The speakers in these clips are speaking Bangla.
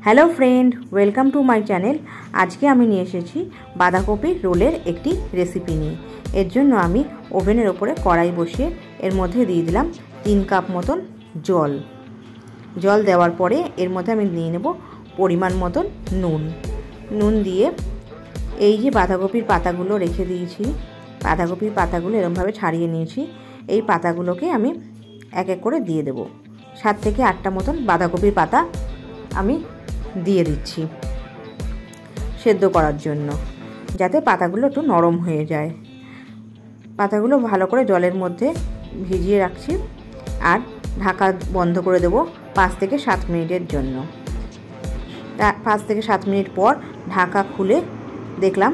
Hello friend, welcome to my channel. আজকে আমি নিয়ে এসেছি বাঁধাকপির রোলের একটি রেসিপি নিয়ে। এর জন্য আমি ওভেনের ওপরে কড়াই বসিয়ে এর মধ্যে দিয়ে দিলাম 3 কাপ মতন জল দেওয়ার পরে এর মধ্যে আমি নিয়ে নেব পরিমাণ মতন নুন দিয়ে এই যে বাঁধাকপির পাতাগুলো রেখে দিয়েছি, বাঁধাকপির পাতাগুলো এরকমভাবে ছাড়িয়ে নিয়েছি। এই পাতাগুলোকে আমি এক এক করে দিয়ে দেব। 7 থেকে 8টা মতন বাঁধাকপির পাতা আমি দিয়ে দিচ্ছি সেদ্ধ করার জন্য, যাতে পাতাগুলো একটু নরম হয়ে যায়। পাতাগুলো ভালো করে জলের মধ্যে ভিজিয়ে রাখছি আর ঢাকা বন্ধ করে দেব 5 থেকে 7 মিনিটের জন্য। 5 থেকে 7 মিনিট পর ঢাকা খুলে দেখলাম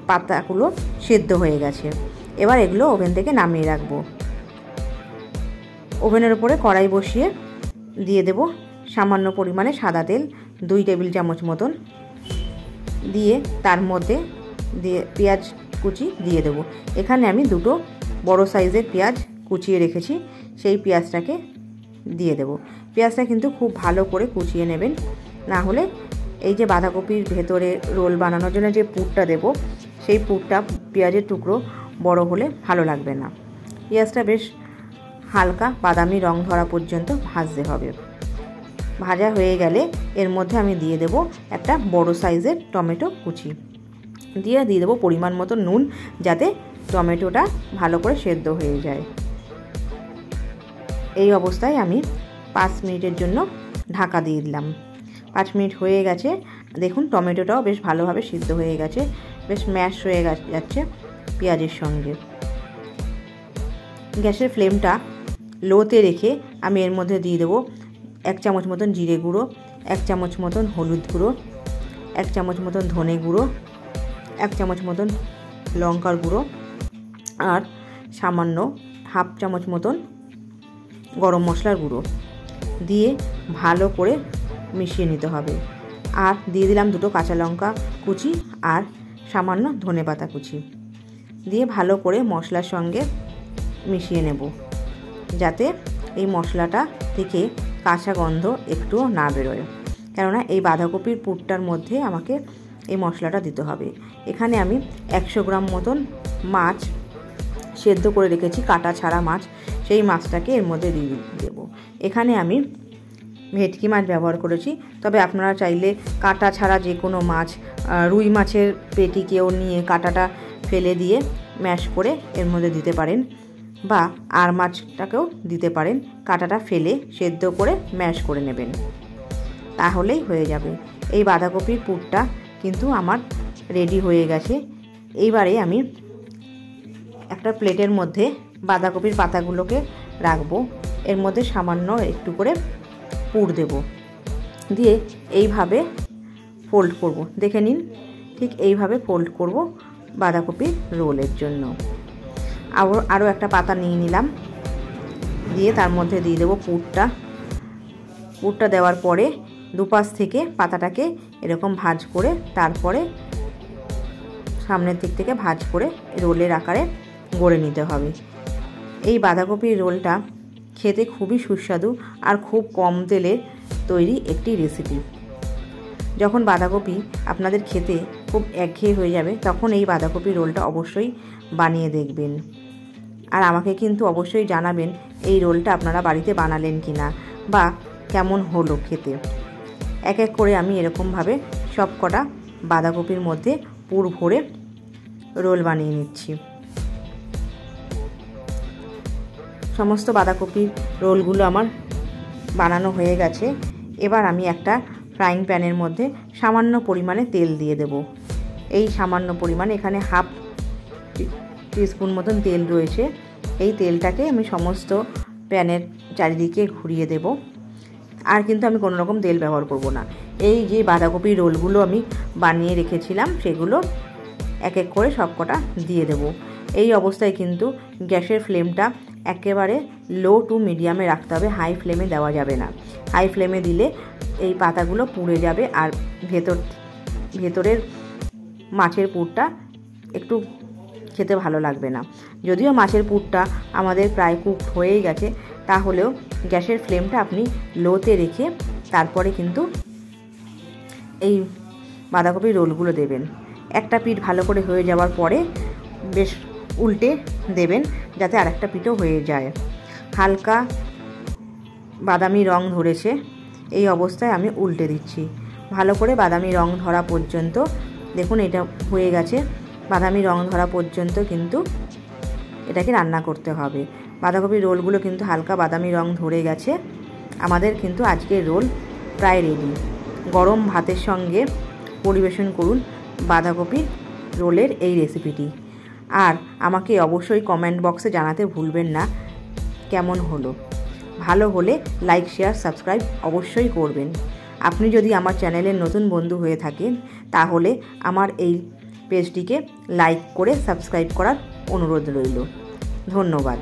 পাতাগুলো সেদ্ধ হয়ে গেছে। এবার এগুলো ওভেন থেকে নামিয়ে রাখবো। ওভেনের উপরে কড়াই বসিয়ে দিয়ে দেব সামান্য পরিমাণে সাদা তেল, 2 টেবিল চামচ মতন দিয়ে তার মধ্যে পেঁয়াজ কুচি দিয়ে দেব। এখানে আমি 2টো বড় সাইজের পেঁয়াজ কুচিয়ে রেখেছি, সেই পেঁয়াজটাকে দিয়ে দেব। পেঁয়াজটা কিন্তু খুব ভালো করে কুচিয়ে নেবেন, না হলে এই যে বাঁধাকপির ভেতরে রোল বানানোর জন্য যে পুরটা দেব, সেই পুরটা পেঁয়াজের টুকরো বড় হলে ভালো লাগবে না। পেঁয়াজটা বেশ হালকা বাদামি রং ধরা পর্যন্ত ভাজতে হবে। ভাজা হয়ে গেলে এর মধ্যে আমি দিয়ে দেব একটা বড় সাইজের টমেটো কুচি, দিয়ে দেব পরিমাণ মতো নুন, যাতে টমেটোটা ভালো করে সেদ্ধ হয়ে যায়। এই অবস্থায় আমি 5 মিনিটের জন্য ঢাকা দিয়ে দিলাম। 5 মিনিট হয়ে গেছে, দেখুন টমেটোটাও বেশ ভালোভাবে সিদ্ধ হয়ে গেছে, বেশ ম্যাশ হয়ে যাচ্ছে পেঁয়াজের সঙ্গে। গ্যাসের ফ্লেমটা লোতে রেখে আমি এর মধ্যে দিয়ে দেবো 1 চামচ মতন জিরে গুঁড়ো, 1 চামচ মতন হলুদ গুঁড়ো, 1 চামচ মতন ধনে গুঁড়ো, 1 চামচ মতন লঙ্কার গুঁড়ো আর সামান্য 1/2 চামচ মতন গরম মশলার গুঁড়ো দিয়ে ভালো করে মিশিয়ে নিতে হবে। আর দিয়ে দিলাম 2টো কাঁচা লঙ্কা কুচি আর সামান্য ধনেপাতা কুচি দিয়ে ভালো করে মশলার সঙ্গে মিশিয়ে নেব, যাতে এই মশলাটা থেকে কাঁচা গন্ধ একটুও না বেরোয়। কেননা এই বাঁধাকপির পুরটার মধ্যে আমাকে এই মশলাটা দিতে হবে। এখানে আমি 100 গ্রাম মতন মাছ সেদ্ধ করে রেখেছি, কাটা ছাড়া মাছ, সেই মাছটাকে এর মধ্যে দিয়ে দেবো। এখানে আমি ভেটকি মাছ ব্যবহার করেছি, তবে আপনারা চাইলে কাটা ছাড়া যে কোনো মাছ, রুই মাছের পেটিকেও নিয়ে কাটাটা ফেলে দিয়ে ম্যাশ করে এর মধ্যে দিতে পারেন, বা আর মাছটাকেও দিতে পারেন। কাঁটাটা ফেলে সেদ্ধ করে ম্যাশ করে নেবেন, তাহলেই হয়ে যাবে। এই বাঁধাকপির পুরটা কিন্তু আমার রেডি হয়ে গেছে। এইবারে আমি একটা প্লেটের মধ্যে বাঁধাকপির পাতাগুলোকে রাখবো, এর মধ্যে সামান্য একটু করে পুর দেব, দিয়ে এইভাবে ফোল্ড করব। দেখে নিন, ঠিক এইভাবে ফোল্ড করব বাঁধাকপির রোলের জন্য। আরও একটা পাতা নিয়ে নিলাম, দিয়ে তার মধ্যে দিয়ে দেবো পুরটা দেওয়ার পরে দুপাশ থেকে পাতাটাকে এরকম ভাঁজ করে, তারপরে সামনের দিক থেকে ভাঁজ করে রোলের আকারে গড়ে নিতে হবে। এই বাঁধাকপির রোলটা খেতে খুবই সুস্বাদু আর খুব কম তেলে তৈরি একটি রেসিপি। যখন বাঁধাকপি আপনাদের খেতে খুব একঘেয়ে হয়ে যাবে, তখন এই বাঁধাকপির রোলটা অবশ্যই বানিয়ে দেখবেন। আর আমাকে কিন্তু অবশ্যই জানাবেন এই রোলটা আপনারা বাড়িতে বানালেন কি না, বা কেমন হলো খেতে। এক এক করে আমি এরকমভাবে সব কটা বাঁধাকপির মধ্যে পুর ভরে রোল বানিয়ে নিচ্ছি। সমস্ত বাঁধাকপির রোলগুলো আমার বানানো হয়ে গেছে। এবার আমি একটা ফ্রাইং প্যানের মধ্যে সামান্য পরিমাণে তেল দিয়ে দেব। এই সামান্য পরিমাণে, এখানে 1/2 টিস্পুন মতন তেল রয়েছে। এই তেলটাকে আমি সমস্ত প্যানের চারিদিকে ঘুরিয়ে দেব। আর কিন্তু আমি কোনো রকম তেল ব্যবহার করব না। এই যে বাঁধাকপির রোলগুলো আমি বানিয়ে রেখেছিলাম, সেগুলো এক এক করে সব কটা দিয়ে দেব। এই অবস্থায় কিন্তু গ্যাসের ফ্লেমটা একেবারে লো টু মিডিয়ামে রাখতে হবে, হাই ফ্লেমে দেওয়া যাবে না। হাই ফ্লেমে দিলে এই পাতাগুলো পুড়ে যাবে আর ভেতরের মাছের পুরটা একটু খেতে ভালো লাগবে না। যদিও মাছের পুরটা আমাদের প্রায় কুক হয়েই গেছে, তাহলেও গ্যাসের ফ্লেমটা আপনি লোতে রেখে তারপরে কিন্তু এই বাঁধাকপির রোলগুলো দেবেন। একটা পিঠ ভালো করে হয়ে যাওয়ার পরে বেশ উল্টে দেবেন যাতে আরেকটা পিঠও হয়ে যায়। হালকা বাদামি রং ধরেছে, এই অবস্থায় আমি উল্টে দিচ্ছি। ভালো করে বাদামি রং ধরা পর্যন্ত, দেখুন এটা হয়ে গেছে, বাদামি রং ধরা পর্যন্ত কিন্তু এটাকে রান্না করতে হবে। বাঁধাকপির রোলগুলো কিন্তু হালকা বাদামি রং ধরে গেছে। আমাদের কিন্তু আজকের রোল প্রায় রেডি। গরম ভাতের সঙ্গে পরিবেশন করুন বাঁধাকপির রোলের এই রেসিপিটি। আর আমাকে অবশ্যই কমেন্ট বক্সে জানাতে ভুলবেন না কেমন হলো। ভালো হলে লাইক, শেয়ার, সাবস্ক্রাইব অবশ্যই করবেন। আপনি যদি আমার চ্যানেলের নতুন বন্ধু হয়ে থাকেন তাহলে আমার এই পেজটিকে লাইক করে সাবস্ক্রাইব করার অনুরোধ রইল। ধন্যবাদ।